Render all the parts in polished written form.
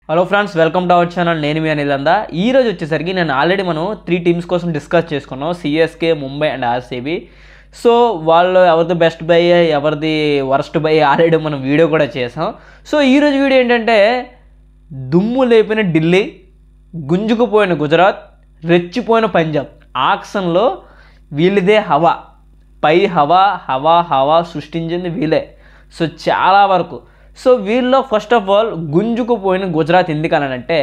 Hello friends, welcome to our channel. నేను మీ అనిలందా. ఈ రోజు వచ్చేసరికి నేను ఆల్రెడీ మనం 3 టీమ్స్ కోసం డిస్కస్ చేసుకున్నాం, CSK, Mumbai and RCB. So వాళ్ళు ఎవరిది బెస్ట్ బై, ఎవరిది వర్స్ట్ బై ఆల్రెడీ మనం వీడియో కూడా చేసాం. సో ఈరోజు వీడియో ఏంటంటే, దుమ్ము లేపిన ఢిల్లీ, గుంజుకుపోయిన గుజరాత్, రెచ్చిపోయిన పంజాబ్ ఆక్షన్లో వీళ్ళదే హవా, పై హవా సృష్టించింది వీళ్ళే. సో చాలా వరకు సో వీళ్ళలో ఫస్ట్ ఆఫ్ ఆల్ గుంజుకుపోయిన గుజరాత్ ఎందుకనంటే,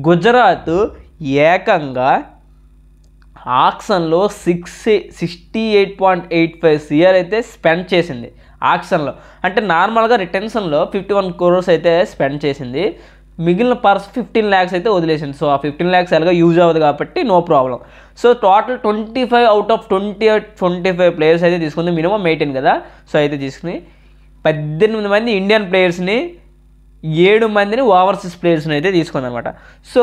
గుజరాత్ ఏకంగా ఆక్షన్లో 68.85 CR అయితే స్పెండ్ చేసింది ఆక్షన్లో. అంటే నార్మల్గా రిటెన్షన్లో 51 crores అయితే స్పెండ్ చేసింది, మిగిలిన పర్స్ 15 lakhs అయితే వదిలేసింది. సో ఆ 15 lakhs ఎలాగో యూజ్ అవ్వదు కాబట్టి no problem. So total 25 out of 25 players అయితే తీసుకుంది, మినిమం 18 కదా. సో అయితే తీసుకుని 18 మంది ఇండియన్ ప్లేయర్స్ని, 7 మందిని ఓవర్సీస్ ప్లేయర్స్ని అయితే తీసుకుంది అనమాట. సో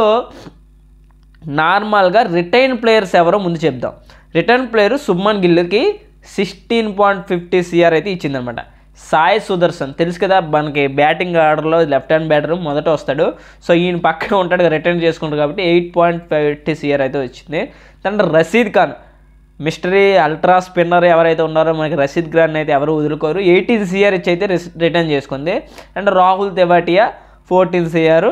నార్మల్గా రిటైన్ ప్లేయర్స్ ఎవరో ముందు చెప్దాం. రిటైన్ ప్లేయర్ శుభ్మన్ గిల్కి 16.50 CR అయితే ఇచ్చిందనమాట. సాయి సుదర్శన్ తెలుసు కదా, మనకి బ్యాటింగ్ ఆర్డర్లో లెఫ్ట్ హ్యాండ్ బ్యాటర్ మొదట వస్తాడు. సో ఈయన పక్కన ఉంటాడు, రిటర్న్ చేసుకుంటాడు కాబట్టి 8.50 CR అయితే వచ్చింది. తర్వాత Rashid Khan, mystery ultra spinner ఎవరైతే ఉన్నారో మనకి రషీద్ ఖాన్ అయితే ఎవరు వదులుకోరు, 18 CR ఇచ్చి అయితే రిటర్న్ చేసుకుంది. And Rahul Tewatia 14 CR,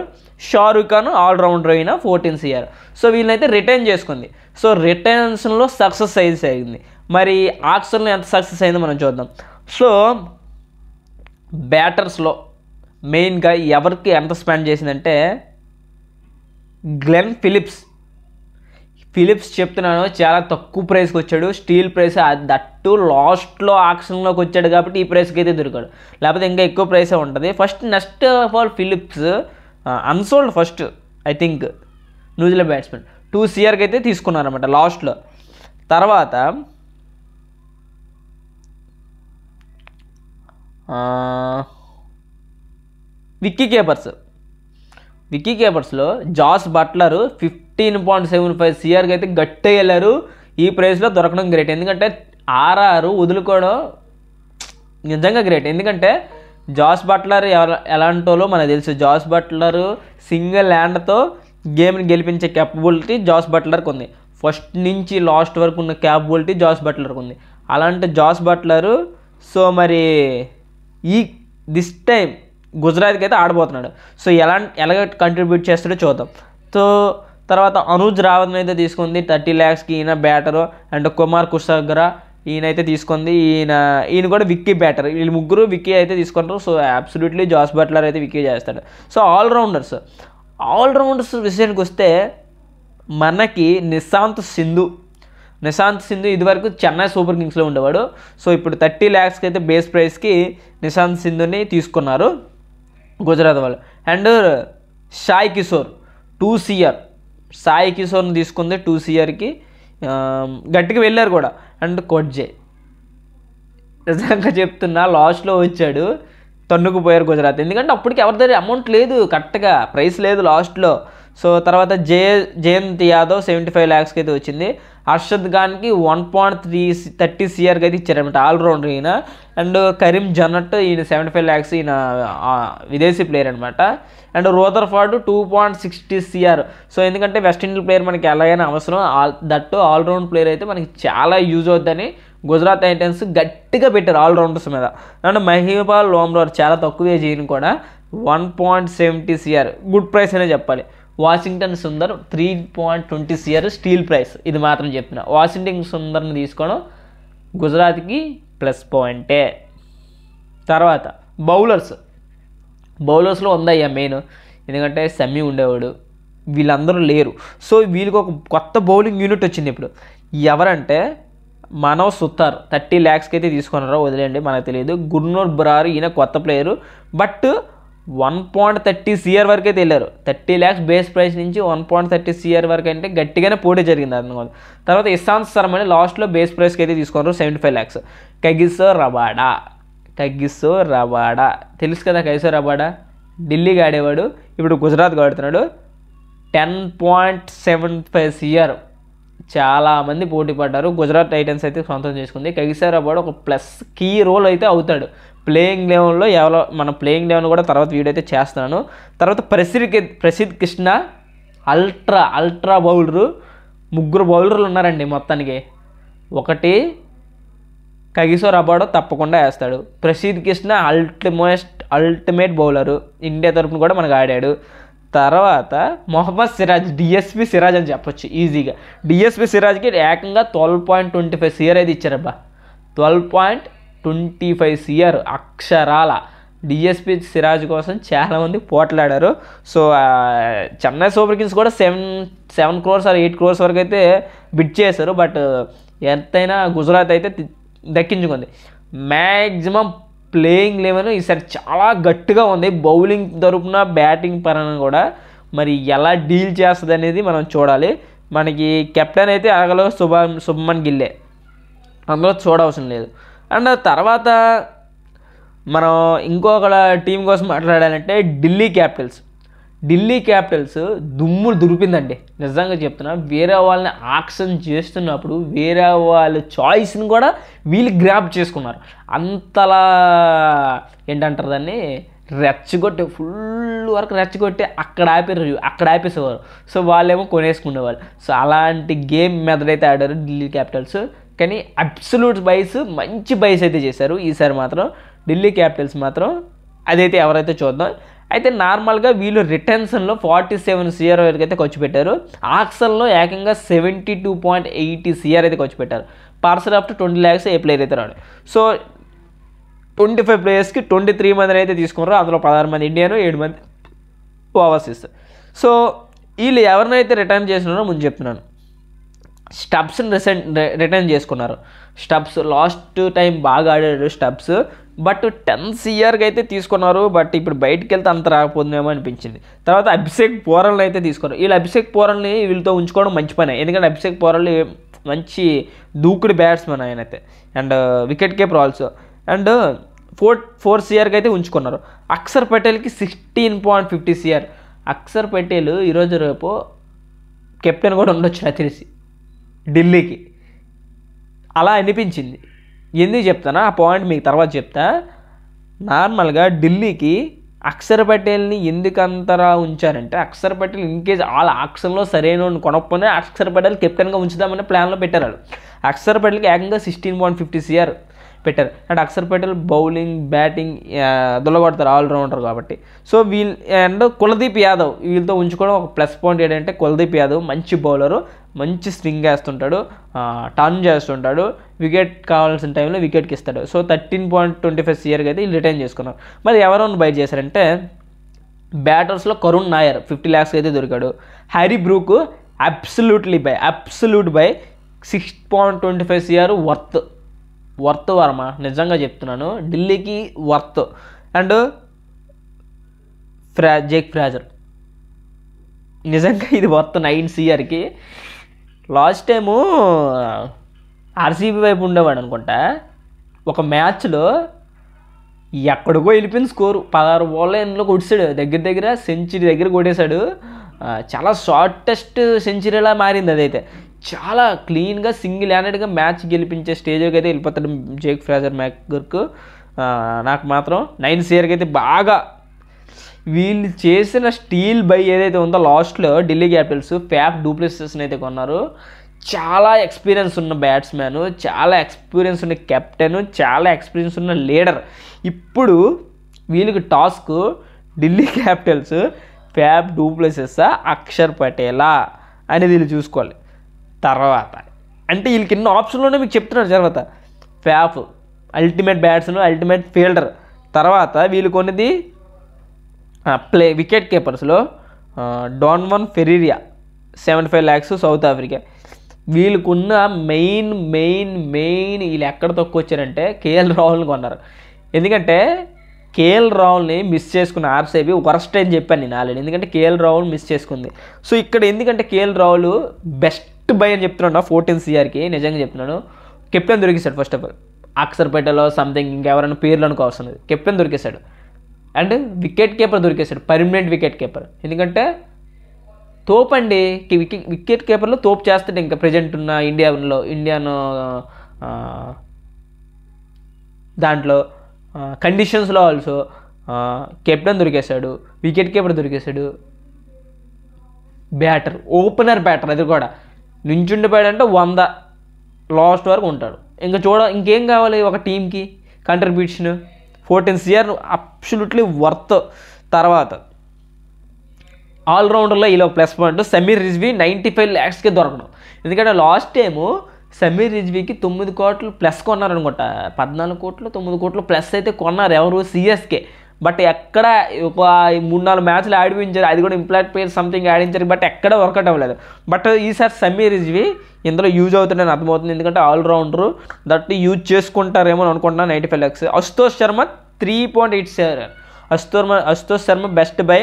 Shahrukh Khan allrounder అయినా 14 CR. సో వీళ్ళైతే రిటర్న్ చేసుకుంది. సో రిటర్న్స్లో సక్సెస్ అయింది. మరి ఆక్షన్లో ఎంత సక్సెస్ అయిందో మనం చూద్దాం. సో బ్యాటర్స్లో మెయిన్గా ఎవరికి ఎంత స్పెండ్ చేసిందంటే, గ్లెన్ ఫిలిప్స్ చెప్తున్నాను, చాలా తక్కువ ప్రైస్కి వచ్చాడు. స్టీల్ ప్రైస్ దట్టు లాస్ట్లో ఆక్షన్లోకి వచ్చాడు కాబట్టి ఈ ప్రైస్కి అయితే దొరికాడు, లేకపోతే ఇంకా ఎక్కువ ప్రైసే ఉంటుంది. Next of all Phillips unsold first, I think New Zealand batsmen 2 CRకి అయితే తీసుకున్నారన్నమాట లాస్ట్లో. తర్వాత విక్కీ కేపర్స్లో జాస్ బట్లర్ 15.75 CRకి అయితే గట్టిగా వెళ్ళారు. ఈ ప్రైస్లో దొరకడం గ్రేట్, ఎందుకంటే ఆర్ఆర్ వదులుకోవడం నిజంగా గ్రేట్. ఎందుకంటే జాస్ బట్లర్ ఎలాంటోలో మనకు తెలుసు. జాస్ బట్లర్ సింగిల్ హ్యాండ్తో గేమ్ని గెలిపించే క్యాపబిలిటీ జాస్ బట్లర్కి ఉంది. ఫస్ట్ నుంచి లాస్ట్ వరకు ఉన్న క్యాపబిలిటీ జాస్ బట్లర్కి ఉంది. అలాంటి Jos Buttler so this time గుజరాత్కి అయితే ఆడబోతున్నాడు. సో ఎలాగ కంట్రిబ్యూట్ చేస్తాడో చూద్దాం. సో తర్వాత అనూజ్ రావత్ అయితే తీసుకుంది 30 lakhsకి, ఈయన బ్యాటరు. అండ్ కుమార్ కుషాగ్రా ఈయనైతే తీసుకుంది, ఈయన కూడా విక్కీ బ్యాటర్. వీళ్ళు ముగ్గురు విక్కీ అయితే తీసుకుంటారు. సో అబ్సల్యూట్లీ జాస్ బట్లర్ అయితే విక్కీ చేస్తాడు. సో ఆల్రౌండర్స్ విషయానికి వస్తే మనకి నిశాంత్ సింధు ఇదివరకు చెన్నై సూపర్ కింగ్స్లో ఉండేవాడు. సో ఇప్పుడు 30 lakhsకి అయితే బేస్ ప్రైస్కి నిశాంత్ సింధుని తీసుకున్నారు గుజరాత్ వాళ్ళు. అండ్ సాయి కిషోర్ 2 CR, సాయి కిషోర్ని తీసుకుంది 2 CRకి, గట్టిగా వెళ్ళారు కూడా. అండ్ కొడ్జే నిజంగా చెప్తున్నా, లాస్ట్లో వచ్చాడు, తన్నుకుపోయారు గుజరాత్. ఎందుకంటే అప్పటికి ఎవరి దగ్గర అమౌంట్ లేదు, కరెక్ట్గా ప్రైస్ లేదు లాస్ట్లో. సో తర్వాత జయంత్ యాదవ్ 75 lakhsకి అయితే వచ్చింది. అర్షద్ ఖాన్కి 1.30 CRకి అయితే ఇచ్చారనమాట, ఆల్రౌండర్ ఈయన. అండ్ కరీం జన్నట్ ఈయన 75 lakhs, ఈయన విదేశీ ప్లేయర్ అనమాట. And Rutherford 2.60 CR. సో ఎందుకంటే వెస్టిండీస్ ప్లేయర్ మనకి ఎలాగైనా అవసరం, దట్టు ఆల్రౌండ్ ప్లేయర్ అయితే మనకి చాలా యూజ్ అవుతుందని గుజరాత్ టైటన్స్ గట్టిగా పెట్టారు ఆల్రౌండర్స్ మీద. అండ్ మహిపాల్ లోమ్రోర్ చాలా తక్కువ ఏజ్, ఈయన కూడా 1.70 CR, గుడ్ ప్రైస్ అనే చెప్పాలి. Washington Sundar 3.20 CR steel price, ఇది మాత్రం చెప్తున్నా. వాషింగ్టన్ సుందర్ని తీసుకోవడం గుజరాత్కి ప్లస్ పాయింటే. తర్వాత బౌలర్స్లో ఉందయ్యా మెయిన్, ఎందుకంటే సెమీ ఉండేవాడు, వీళ్ళందరూ లేరు. సో వీళ్ళకి ఒక కొత్త బౌలింగ్ యూనిట్ వచ్చింది ఇప్పుడు. ఎవరంటే మనవ్ సుతార్ 30 lakhsకి అయితే తీసుకున్నారో వదిలేండి, మనకు తెలియదు. గుర్నూర్ బరార్ ఈయన కొత్త ప్లేయరు, బట్ 1.30 CR వరకు అయితే వెళ్ళారు. 30 lakhs బేస్ ప్రైస్ నుంచి 1.30 CR వరకు అంటే గట్టిగానే పోటీ జరిగింది అన్నమాట. తర్వాత ఇషాంత్ శర్మని లాస్ట్లో బేస్ ప్రైస్కి అయితే తీసుకున్నారు 75 lakhs. కగిసో రబాడా తెలుసు కదా, కగిసో రబాడా ఢిల్లీకి ఆడేవాడు, ఇప్పుడు గుజరాత్కి ఆడుతున్నాడు. 10.75 CR, చాలామంది పోటీ పడ్డారు. గుజరాత్ టైటన్స్ అయితే సొంతం చేసుకుంది. కగిసో రబాడా ఒక ప్లస్ కీ రోల్ అయితే అవుతాడు ప్లేయింగ్ లెవెన్లో ఎవరో మన ప్లేయింగ్ లెవెన్ కూడా తర్వాత వీడియో అయితే చేస్తున్నాను. తర్వాత ప్రసిద్ధ్ కృష్ణ అల్ట్రా బౌలరు, 3 బౌలర్లు ఉన్నారండి మొత్తానికి. ఒకటి కగిసో రబాడో తప్పకుండా వేస్తాడు. Prasidh Krishna ultimate bowler, India తరఫున కూడా మనకు ఆడాడు. తర్వాత మొహమ్మద్ సిరాజ్, డిఎస్పి సిరాజ్ అని చెప్పొచ్చు ఈజీగా. డిఎస్పి సిరాజ్కి ఏకంగా 12.25 CR అయితే ఇచ్చారబ్బా. 12.25 CR అక్షరాల డిఎస్పి సిరాజ్ కోసం చాలామంది పోట్లాడారు. సో చెన్నై సూపర్ కింగ్స్ కూడా 7 crores or 8 crores వరకు అయితే బిడ్ చేశారు. బట్ ఎంతైనా గుజరాత్ అయితే దక్కించుకుంది. మ్యాక్సిమం ప్లేయింగ్ లెవెన్ ఈసారి చాలా గట్టిగా ఉంది. బౌలింగ్ తరపున బ్యాటింగ్ పరంగా కూడా మరి ఎలా డీల్ చేస్తుంది అనేది మనం చూడాలి. మనకి కెప్టెన్ అయితే అగలో శుభమన్ గిల్లే, అందులో చూడవసరం లేదు. అండ్ తర్వాత మనం ఇంకొక టీం కోసం మాట్లాడాలంటే ఢిల్లీ క్యాపిటల్స్ దుమ్ములు దురిపిందండి. నిజంగా చెప్తున్నా, వేరే వాళ్ళని ఆక్షన్ చేస్తున్నప్పుడు వేరే వాళ్ళ చాయిస్ని కూడా వీళ్ళు గ్రాప్ చేసుకున్నారు. అంతలా ఏంటంటారు దాన్ని, రెచ్చగొట్టి ఫుల్ వరకు రెచ్చగొట్టి అక్కడ ఆపేసేవారు. సో వాళ్ళేమో కొనేసుకునేవాళ్ళు. సో అలాంటి గేమ్ మెథడ్ అయితే ఆడారు ఢిల్లీ క్యాపిటల్స్. కానీ అబ్సల్యూట్ బైస్, మంచి బైస్ అయితే చేశారు ఈసారి మాత్రం ఢిల్లీ క్యాపిటల్స్ మాత్రం. అదైతే ఎవరైతే చూద్దాం. అయితే నార్మల్గా వీళ్ళు రిటర్న్స్లో 47 CR వరకు అయితే ఖర్చు పెట్టారు. ఆక్సన్లో ఏకంగా 72.80 CR అయితే ఖర్చు పెట్టారు. పార్సల్ ఆఫ్టర్ 20 lakhs ఏ ప్లేయర్ అయితే రాడు. సో 25 ప్లేయర్స్కి 23 మందిని అయితే తీసుకున్నారు. అందులో 16 మంది ఇండియన్, 7 మంది ఓవర్సీస్. సో వీళ్ళు ఎవరినైతే రిటర్న్ చేసినారో ముందు చెప్తున్నాను. స్టబ్స్ని రిటర్న్ చేసుకున్నారు. స్టబ్స్ లాస్ట్ టైం బాగా ఆడాడు స్టబ్స్, బట్ 10 CRకి అయితే తీసుకున్నారు. బట్ ఇప్పుడు బయటికి వెళ్తే అంత రాకపోతుందేమో అనిపించింది. తర్వాత అభిషేక్ పోరల్ని అయితే తీసుకున్నారు. వీళ్ళు అభిషేక్ పోరల్ని వీళ్ళతో ఉంచుకోవడం మంచి పని. ఎందుకంటే అభిషేక్ పోరల్ని మంచి దూకుడు బ్యాట్స్మెన్ ఆయన అయితే, and wicket keeper also. And 4 CRకి అయితే ఉంచుకున్నారు. అక్షర్ పటేల్కి 16.50 CR. అక్షర్ పటేల్ ఈరోజు రేపు కెప్టెన్ కూడా ఉండొచ్చు నాకు తెలిసి ఢిల్లీకి, అలా అనిపించింది. ఎందుకు చెప్తానా ఆ పాయింట్ మీకు తర్వాత చెప్తా. నార్మల్గా ఢిల్లీకి అక్షర్ పటేల్ని ఎందుకు అంతరా ఉంచారంటే, అక్షర్ పటేల్ ఇన్కేస్ వాళ్ళ ఆక్షన్లో సరైన కొనకపోయినా అక్షర్ పటేల్ కెప్టెన్గా ఉంచుదామనే ప్లాన్లో పెట్టారు వాళ్ళు. అక్షర్ పటేల్కి ఏకంగా 16.50 CR పెట్టారు. And Akshar Patel bowling batting దొల్లగొడతారు, ఆల్రౌండర్ కాబట్టి. సో అండ్ కులదీప్ యాదవ్ వీళ్ళతో ఉంచుకోవడం ఒక ప్లస్ పాయింట్. ఏంటంటే కులదీప్ యాదవ్ మంచి బౌలరు, మంచి స్వింగ్ వేస్తుంటాడు, టర్న్ చేస్తుంటాడు, వికెట్ కావాల్సిన టైంలో వికెట్కి ఇస్తాడు. సో 13.25 CRకి అయితే వీళ్ళు రిటైన్ చేసుకున్నారు. మరి ఎవరైనా బై చేశారంటే బ్యాటర్స్లో కరుణ్ నాయర్ 50 lakhs అయితే దొరికాడు. Harry Brook absolute by 6.25 CR worth Varma, నిజంగా చెప్తున్నాను ఢిల్లీకి వర్త్. అండ్ జేక్ ఫ్రాజర్ నిజంగా ఇది వర్త్ 9 CRకి. లాస్ట్ టైము ఆర్సీబీ వైపు ఉండేవాడు అనుకుంటా, ఒక మ్యాచ్లో ఎక్కడికో వెళ్ళిపోయింది స్కోరు. 16 బాల్లో ఎన్నో కొట్టేశాడు, దగ్గర సెంచరీ దగ్గర కొట్టేశాడు. చాలా షార్టెస్ట్ సెంచరీలా మారింది అదైతే. చాలా క్లీన్గా సింగిల్ హ్యాండెడ్గా మ్యాచ్ గెలిపించే స్టేజ్కి అయితే వెళ్ళిపోతాడు జేక్ ఫ్రాజర్ మ్యాక్గర్క్. నాకు మాత్రం 9 CRకి అయితే బాగా వీళ్ళు చేసిన స్టీల్ బై ఏదైతే ఉందో లాస్ట్లో ఢిల్లీ క్యాపిటల్స్ ఫ్యాఫ్ డూప్లెసిస్ని అయితే కొన్నారు. చాలా ఎక్స్పీరియన్స్ ఉన్న బ్యాట్స్మెన్, చాలా ఎక్స్పీరియన్స్ ఉన్న కెప్టెన్, చాలా ఎక్స్పీరియన్స్ ఉన్న లీడర్. ఇప్పుడు వీళ్ళకి టాస్క్ ఢిల్లీ క్యాపిటల్స్ ఫ్యాఫ్ డూప్లెసిస్సా అక్షర్ పటేలా అనేది వీళ్ళు చూసుకోవాలి. తర్వాత అంటే వీళ్ళకి ఎన్నో ఆప్షన్లోనే మీకు చెప్తున్నారు. తర్వాత Faf ultimate batsmen, ultimate fielder. తర్వాత వీళ్ళు కొన్నది వికెట్ కీపర్స్లో Donovan Ferreira 75 lakhs South Africa. వీళ్ళకున్న మెయిన్ వీళ్ళు ఎక్కడ తక్కువ వచ్చారంటే కేఎల్ రాహుల్ని కొన్నారు. ఎందుకంటే కేఎల్ రాహుల్ని మిస్ చేసుకున్న ఆర్సీబీ వరస్ట్ అని చెప్పాను నేను ఆల్రెడీ. ఎందుకంటే కేఎల్ రాహుల్ మిస్ చేసుకుంది. సో ఇక్కడ ఎందుకంటే కేఎల్ రాహుల్ బెస్ట్ బై అని చెప్తున్నాను 14 CRకి. నిజంగా చెప్తున్నాను. కెప్టెన్ దొరికేశాడు. First of all Akshar Patel something ఇంకెవరైనా పేర్లు అనుకోవాల్సిన కెప్టెన్ దొరికేశాడు. అండ్ వికెట్ కీపర్ దొరికేశాడు, పర్మనెంట్ వికెట్ కీపర్. ఎందుకంటే తోపు అండి, వికెట్ కీపర్లో తోపు చేస్తాడు. ఇంకా ప్రజెంట్ ఉన్న ఇండియన్ దాంట్లో కండిషన్స్లో ఆల్సో కెప్టెన్ దొరికేశాడు, వికెట్ కీపర్ దొరికేశాడు, బ్యాటర్, ఓపెనర్ బ్యాటర్, అది కూడా నించుండిపోయాడంటే 100 లాస్ట్ వరకు ఉంటాడు. ఇంకేం కావాలి ఒక టీంకి కంట్రిబ్యూషన్. 14 CR absolutely worth. తర్వాత ఆల్రౌండర్లో ఇలా ప్లస్ పాయింట్ సమీర్ రిజ్వీ 95 lakhsకే దొరకడం. ఎందుకంటే లాస్ట్ టైము సమీర్ రిజ్వీకి 9 కోట్లు ప్లస్ కొన్నారనుకుంటా, 14 కోట్లు 9 కోట్లు ప్లస్ అయితే కొన్నారు ఎవరు, CSK. బట్ ఎక్కడ ఒక 3-4 మ్యాచ్లు ఆడిపించారు, అది కూడా ఇంప్లాక్ట్ పేరు సంథింగ్ ఆడించారు, బట్ ఎక్కడ వర్కౌట్ అవ్వలేదు. బట్ ఈసారి సమీర్ రిజ్వీ ఇందులో యూజ్ అవుతుందని అర్థమవుతుంది, ఎందుకంటే ఆల్రౌండరు దట్ యూజ్ చేసుకుంటారేమో అనుకుంటున్నాను. 95 lakhs. Ashutosh Sharma 3.87. Ashutosh Sharma best buy,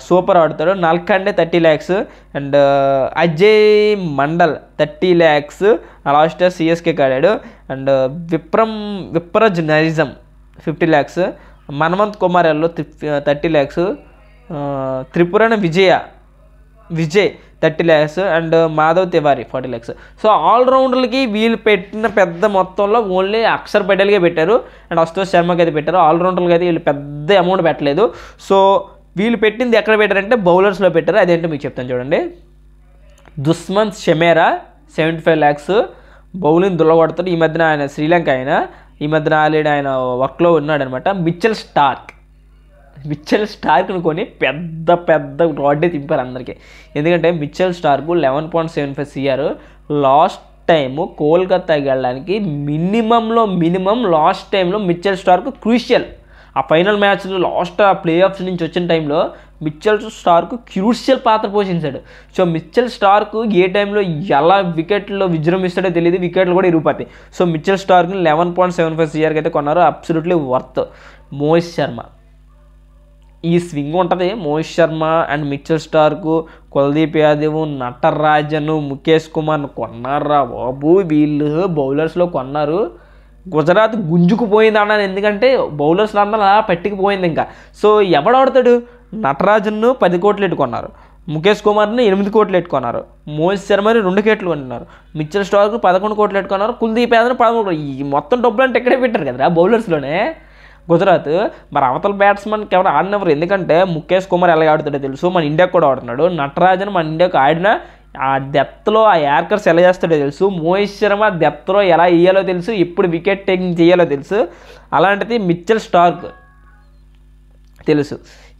super ఆడుతాడు. Nalkande 30 lakhs and Ajay Mandal 30 lakhs last CSKకి ఆడాడు. అండ్ విప్రజ్ నరిజం 50 lakhs. మనమంత్ కుమార్ ఎల్లో 30 lakhs. Tripurana Vijay 30 lakhs and Madhav Tiwari 40 lakhs. So ఆల్రౌండర్లకి వీళ్ళు పెట్టిన పెద్ద మొత్తంలో ఓన్లీ అక్షర్ పటేల్కే పెట్టారు అండ్ అశుతోష్ శర్మకి అయితే పెట్టారు. ఆల్రౌండర్లకి అయితే వీళ్ళు పెద్ద అమౌంట్ పెట్టలేదు. సో వీళ్ళు పెట్టింది ఎక్కడ పెట్టారంటే బౌలర్స్లో పెట్టారు. అదేంటో మీకు చెప్తాను చూడండి. దుష్మంత్ షమేరా 75 lakhs, బౌలింగ్ దుల్లగొడతాడు. ఈ మధ్యన ఆయన శ్రీలంక ఈ మధ్యన ఆల్రెడీ ఆయన వర్క్లో ఉన్నాడనమాట. మిచెల్ స్టార్క్ను కొని పెద్ద రాడ్డే తింపారు అందరికీ. ఎందుకంటే Mitchell Starc 11.75 CR last time కోల్కతాకి వెళ్ళడానికి మినిమం లాస్ట్ టైంలో మిచెల్ స్టార్క్ క్రూషియల్. ఆ ఫైనల్ మ్యాచ్లో లాస్ట్ ఆ ప్లే ఆఫ్స్ నుంచి వచ్చిన టైంలో మిచెల్ స్టార్క్ క్రూషియల్ పాత్ర పోషించాడు. సో మిచెల్ స్టార్క్ ఏ టైంలో ఎలా వికెట్లో విజృంభిస్తాడో తెలియదు, వికెట్లు కూడా ఇరుగుతాయి. సో మిచెల్ స్టార్క్ని 11.75 CRకి అయితే కొన్నారు. Absolutely worth. మోహిత్ శర్మ ఈ స్వింగ్ ఉంటుంది. Mohit Sharma and Mitchell Starc, Kuldeep Yadav, Natarajan, Mukesh కుమార్ను కొన్నారా బాబు. వీళ్ళు బౌలర్స్లో కొన్నారు. గుజరాత్ గుంజుకుపోయింది అన్నాను, ఎందుకంటే బౌలర్స్ అందరూ అలా పట్టుకుపోయింది. ఇంకా సో ఎవడాడుతాడు? నటరాజన్ను 10 కోట్లు ఎట్టుకున్నారు, ముఖేష్ కుమార్ని 8 కోట్లు ఎట్టుకున్నారు, మోహిత్ శర్మని 2 కోట్లు కొన్నారు, మిచెల్ స్టార్క్ 11 కోట్లు ఎట్టుకున్నారు, కుల్దీప్ యాదవ్ని 13 కోట్లు. ఈ మొత్తం డబ్బులు అంటే ఎక్కడే పెట్టారు కదరా బౌలర్స్లోనే గుజరాత్. మరి అవతల బ్యాట్స్మెన్కి ఎవరు ఆడినవారు, ఎందుకంటే ముఖేష్ కుమార్ ఎలా ఆడుతాడో తెలుసు, మన ఇండియాకి కూడా ఆడుతున్నాడు. నటరాజన్ మన ఇండియాకి ఆడినా ఆ డెప్త్లో ఆ యార్కర్స్ ఎలా చేస్తాడో తెలుసు. మోహిత్ శర్మ డెప్త్లో ఎలా వేయాలో తెలుసు, ఎప్పుడు వికెట్ టేకింగ్ చేయాలో తెలుసు. అలాంటిది మిచెల్ స్టార్క్ తెలుసు.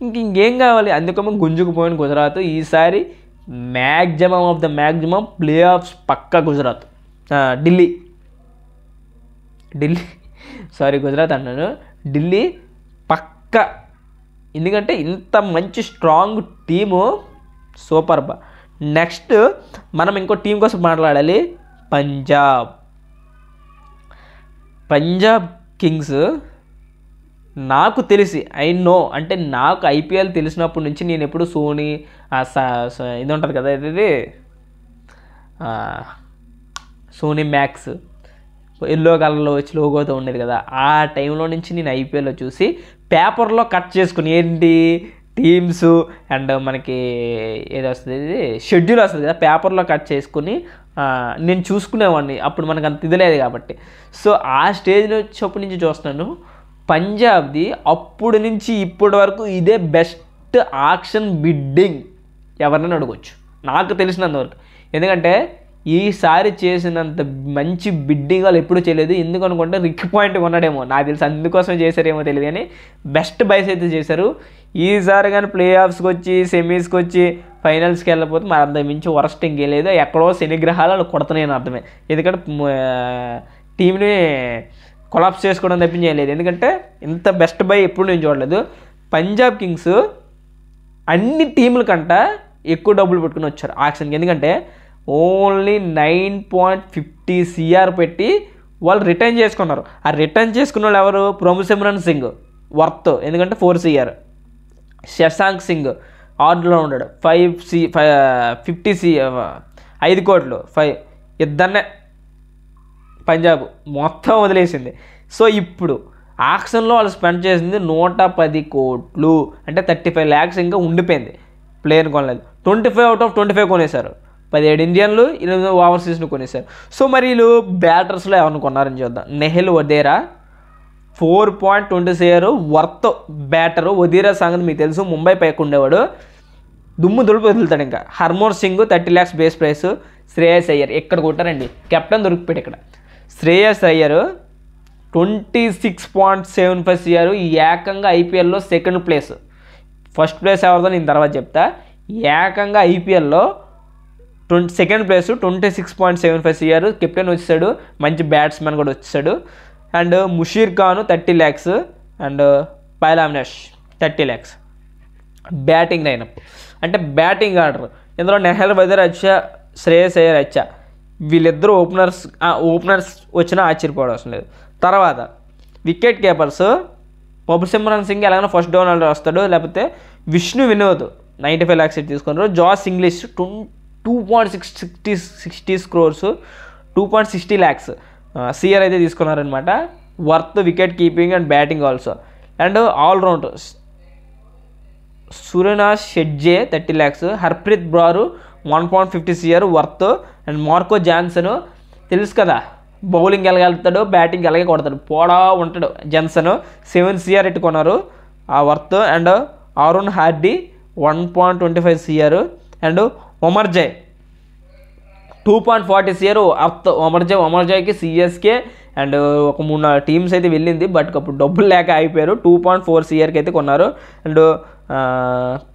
ఇంకేం కావాలి? అందుకని గుంజుకుపోయిన గుజరాత్ ఈసారి మ్యాక్సిమం ప్లే ఆఫ్స్ పక్కా గుజరాత్. ఢిల్లీ గుజరాత్ అన్నాను, ఢిల్లీ పక్కా. ఎందుకంటే ఇంత మంచి స్ట్రాంగ్ టీము, సూపర్ బా. నెక్స్ట్ మనం ఇంకో టీం కోసం మాట్లాడాలి. పంజాబ్ కింగ్స్. నాకు తెలిసి అంటే నాకు IPL తెలిసినప్పటి నుంచి నేను ఎప్పుడు సోనీ ఇది ఉంటుంది కదా, ఇది సోనీ మ్యాక్స్ ఎల్లో కలర్లో వచ్చి లోగోతో ఉండేది కదా, ఆ టైంలో నుంచి నేను IPLలో చూసి పేపర్లో కట్ చేసుకుని ఏంటి టీమ్స్ అండ్ మనకి ఏదో వస్తుంది, ఇది షెడ్యూల్ వస్తుంది కదా, పేపర్లో కట్ చేసుకుని నేను చూసుకునేవాడిని. అప్పుడు మనకు అంత ఇదిలేదు కాబట్టి. సో ఆ స్టేజ్లో వచ్చేప్పటి నుంచి చూస్తున్నాను. పంజాబ్ది అప్పుడు నుంచి ఇప్పటి వరకు ఇదే బెస్ట్ ఆక్షన్ బిడ్డింగ్ ఎవరినైనా అడగవచ్చు నాకు తెలిసినంతవరకు. ఎందుకంటే ఈసారి చేసినంత మంచి బిడ్డింగ్ వాళ్ళు ఎప్పుడూ చేయలేదు. ఎందుకు అనుకుంటే రిక్ పాయింట్ కొన్నాడేమో నాకు తెలిసి, అందుకోసమే చేశారేమో తెలియదు, కానీ బెస్ట్ బైస్ అయితే చేశారు. ఈసారి కానీ ప్లే ఆఫ్స్కి వచ్చి సెమీస్కి వచ్చి ఫైనల్స్కి వెళ్ళకపోతే మరి అంత మించి వరస్ట్ ఇంకేం లేదు. ఎక్కడో శనిగ్రహాలు వాళ్ళు కొడుతున్నాయని అర్థమే. ఎందుకంటే టీంని కొలాప్స్ చేసుకోవడం తప్పించేయలేదు. ఎందుకంటే ఇంత బెస్ట్ బై ఎప్పుడు నేను చూడలేదు. పంజాబ్ కింగ్స్ అన్ని టీముల కంట ఎక్కువ డబ్బులు పెట్టుకుని వచ్చారు ఆక్షన్కి. ఎందుకంటే ఓన్లీ 9.50 CR పెట్టి వాళ్ళు రిటర్న్ చేసుకున్నారు. ఆ రిటర్న్ చేసుకున్న వాళ్ళు ఎవరు? ప్రొముసిమ్రన్ సింగ్ వర్త్, ఎందుకంటే 4 CR. శశాంక్ సింగ్ ఆల్రౌండర్ 50 5 కోట్లు 5 ఇద్దరినే పంజాబ్ మొత్తం వదిలేసింది. సో ఇప్పుడు ఆక్షన్లో వాళ్ళు స్పెండ్ చేసింది 110 కోట్లు, అంటే 35 lakhs ఇంకా ఉండిపోయింది. ప్లేయర్ని కొనలేదు. 25 out of 25 కొనేశారు. 17 ఇండియన్లు 8 ఓవర్సీస్ను కొనేశారు. సో మరి వీళ్ళు బ్యాటర్స్లో ఎవరిని కొన్నారని చూద్దాం. Nehal Wadhera 4.20 CR worth batter. Wadhera సంగతి మీకు తెలుసు, ముంబై పైకి ఉండేవాడు, దుమ్ము దులుపు వదులుతాడు. ఇంకా Harnoor Singh 30 lakhs base price. Shreyas Iyer ఇక్కడ కొట్టారండి, కెప్టెన్ దొరికిపోయాడు ఇక్కడ. శ్రేయస్ అయ్యర్ 26.75 CR, ఏకంగా ఐపీఎల్లో సెకండ్ ప్లేస్. ఫస్ట్ ప్లేస్ ఎవరిదో నేను తర్వాత చెప్తా. ఏకంగా ఐపీఎల్లో సెకండ్ ప్లేస్ 26.75 CR. కెప్టెన్ వచ్చేసాడు, మంచి బ్యాట్స్మెన్ కూడా వచ్చేసాడు. And Musheer Khan 30 lakhs and pile Avinash 30 lakhs. Batting lineup అంటే బ్యాటింగ్ ఆర్డర్ ఇందులో నెహల్ వదీర్ అచ్చా, శ్రేయస్ అయ్యర్ అచ్చా, వీళ్ళిద్దరూ ఓపెనర్స్ వచ్చినా ఆశ్చర్యపోవడం లేదు. తర్వాత వికెట్ కీపర్స్ మధుసిమ్రన్ సింగ్ ఎలాగైనా ఫస్ట్ డౌన్ ఆర్డర్ వస్తాడు, లేకపోతే విష్ణు వినోద్ 95 lakhs తీసుకున్నారు. Jos Inglis 2.60 crores 2.60 lakhs CR అయితే తీసుకున్నారనమాట. Worth wicket keeping and batting also. And allround Suryansh Shedge 30 lakhs, Harpreet Brar 1.50 CR worth. And Marco Jansen తెలుసు కదా, బౌలింగ్ ఎలాగెళ్తాడు, బ్యాటింగ్ ఎలాగే కొడతాడు, పోడా ఉంటాడు. జాన్సన్ 7 CR ఎట్టుకున్నారు ఆ worth. And Aaron Hardie 1.25 CR. And Omarzai 2.40 CR worth. ఒమర్జయ్కి సిఎస్కే అండ్ ఒక 3-4 టీమ్స్ అయితే వెళ్ళింది, బట్ అప్పుడు డబ్బులు లేక అయిపోయారు. 2.4 CRకి అయితే కొన్నారు. అండ్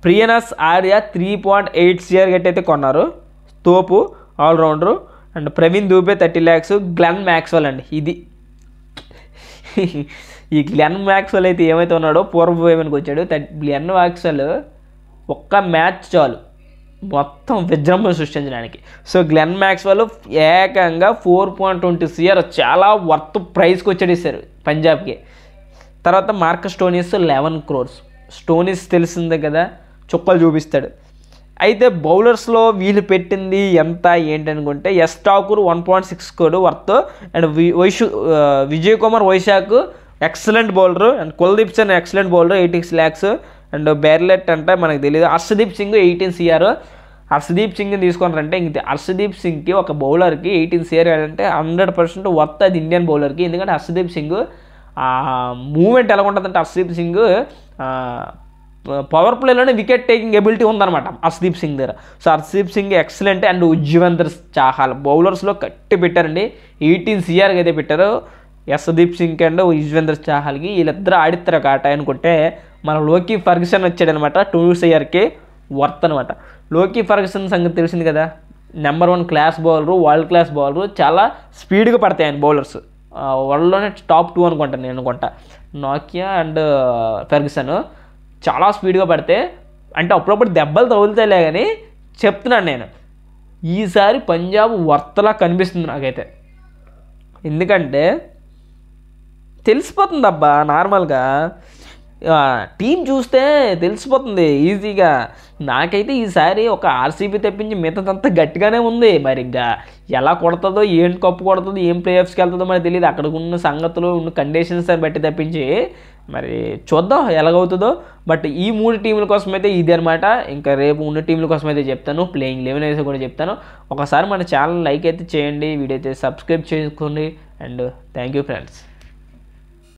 ప్రియనస్ ఆర్య 3.8 CR అయితే కొన్నారు, తోపు allrounder. And Praveen Dubey 30 lakhs. Glenn Maxwell అండి, ఇది ఈ గ్లెన్ మ్యాక్స్వెల్ అయితే ఏమైతే ఉన్నాడో పూర్వ వైపుకి వచ్చాడు. గ్లెన్ మ్యాక్స్వెల్ ఒక్క మ్యాచ్ చాలు మొత్తం విజృంభణ సృష్టించడానికి. సో గ్లెన్ మ్యాక్స్వెల్ ఏకంగా 4.20 CR చాలా వర్త్ ప్రైస్కి వచ్చేసారు పంజాబ్కి. తర్వాత మార్కస్ స్టోనిస్ 11 crores. స్టోనిస్ తెలిసిందే కదా, చుక్కలు చూపిస్తాడు. అయితే బౌలర్స్లో వీళ్ళు పెట్టింది ఎంత ఏంటి అనుకుంటే, S Thakur 1.6 crores worth. And Vijay Kumar Vyshak excellent bowler. And Kuldeep Singh excellent bowler 86 lakhs. And Bartlett అంటే మనకు తెలియదు. హర్షదీప్ సింగ్ 18 CR. హర్షదీప్ సింగ్ తీసుకున్నారంటే ఇంక హర్షదీప్ సింగ్కి ఒక బౌలర్కి 18 CR అంటే 100% వర్త్ అది ఇండియన్ బౌలర్కి. ఎందుకంటే హర్షదీప్ సింగ్ మూమెంట్ ఎలా ఉంటుందంటే, హర్షదీప్ సింగ్ పవర్ ప్లేలోనే వికెట్ టేకింగ్ ఎబిలిటీ ఉందన్నమాట హర్షదీప్ సింగ్ దగ్గర. So Harshdeep Singh excellent. And Yuzvendra Chahal బౌలర్స్లో కట్టి పెట్టారండి, 18 CRకి అయితే పెట్టారు. యశ్దీప్ సింగ్ అండ్ ఉజ్వేంద్ర చాహల్కి వీళ్ళిద్దరు ఆడిస్తారు ఒక ఆట అనుకుంటే, మన లోకీ ఫర్గ్యూసన్ వచ్చాడనమాట 2 CRకి వర్త్ అనమాట. లోకీ ఫర్గ్యూసన్ సంగతి తెలిసింది కదా, number 1 class bowler, world class bowler. చాలా స్పీడ్గా పడతాయి ఆయన బౌలర్స్, వరల్డ్లోనే టాప్ 2 అనుకుంటాను నేను అనుకుంటా. నోకియా అండ్ ఫెర్గ్యూసన్ చాలా స్పీడ్గా పడితే, అంటే అప్పుడప్పుడు దెబ్బలు తగులుతాయిలే కానీ చెప్తున్నాను నేను, ఈసారి పంజాబ్ వర్తలా కనిపిస్తుంది నాకైతే. ఎందుకంటే తెలిసిపోతుంది అబ్బా, నార్మల్గా టీం చూస్తే తెలిసిపోతుంది ఈజీగా. నాకైతే ఈసారి ఒక ఆర్సీబీ తప్పించి మిగతాదంతా గట్టిగానే ఉంది. మరి ఇంకా ఎలా కొడుతుందో, ఏం కప్పు కొడుతుందో, ఏం ప్లే ఆఫ్స్కి వెళ్తుందో మనకు తెలియదు. అక్కడ ఉన్న సంగతులు, ఉన్న కండిషన్స్ బట్టి తప్పించి మరి చూద్దాం ఎలాగవుతుందో. బట్ ఈ 3 టీంల కోసం అయితే ఇది అనమాట. ఇంకా రేపు ఉన్న టీంల కోసం అయితే చెప్తాను, ప్లేయింగ్ 11 అయితే కూడా చెప్తాను. ఒకసారి మన ఛానల్ లైక్ అయితే చేయండి, వీడియో అయితే సబ్స్క్రైబ్ చేసుకోండి. And thank you friends.